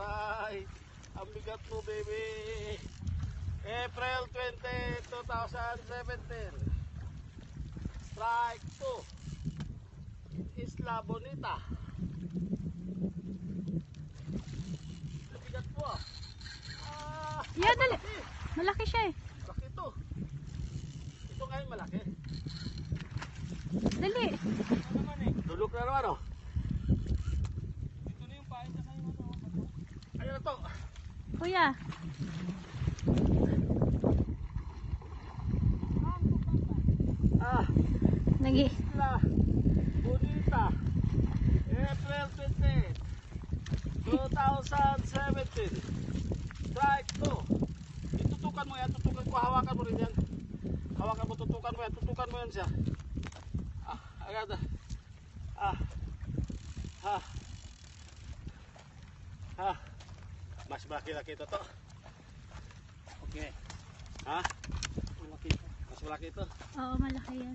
Aray, ang bigat mo, baby. April 20, 2017. Strike 2. Isla Bonita. Ang bigat mo, ah. Yeah, dali. Malaki siya eh. Laki ito. Ito ngayon malaki. Dali. Ano naman eh? Dulog na naman, oh. Ito na yung pain na kayo ano. Ayun na to. Kuya. Ah, Nagi. Isla Bonita. April 20, 2017. Strike 2. Itutukan mo yan, tutukan ko, hawakan mo rin yan. Hawakan mo, tutukan mo yan siya. Ah, agad. Ah. Ha. Ha. Mas malaki-laki ito to. Okay. Ha? Malaki ito. Mas malaki ito. Oo, malaki yan.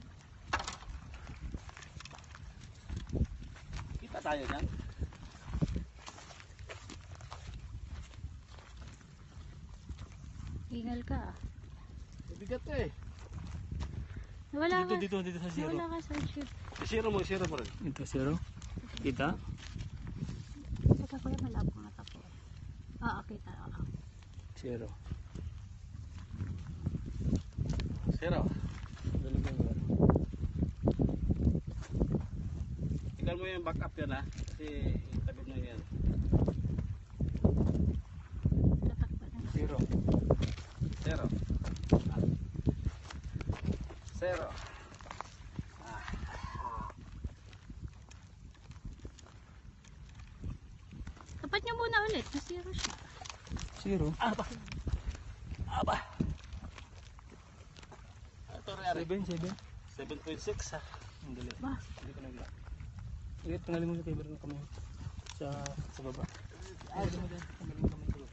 Kita tayo yan. Ingal ka ah. Bigat eh. Nawala ka. Dito sa zero. Nawala ka sa shoot. Zero mo rin. Ito zero. Kita? Teka kuya, malabo mata ko. Oo, kita. Oo. Zero. Zero. Dali ko yun. Tingnan mo yung back up yan, ha. Kasi tabi mo yan. Tatakpan na. Zero. Zero. Ah. Zero. Ah. Tapat niyo muna ulit. Nasiro siya. Zero. Aba. Aba. Ito rin. 7.6, ha. Ang dali. Ba? Hindi ko nagla. Ulit, tanggalin mo sa table ng kamay. Sa baba. Tanggalin mo dyan. Tanggalin mo kamay sa baba.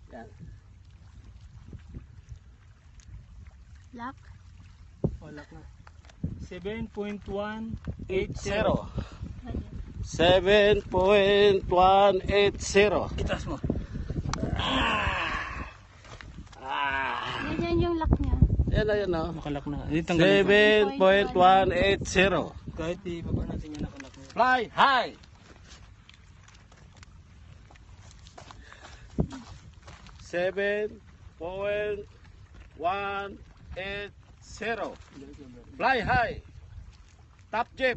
Yan. Lock. Wala na. 7.180. Zero. Ayan. 7.180. Itaas mo. Ah. Yan yung lock niya. Yan na yan, no. Nakalak na. Hindi tanggalin ko. 7.180. Kahit ibaba natin yung nakalak mo. Fly high. 7.180. Fly high. Top jeep.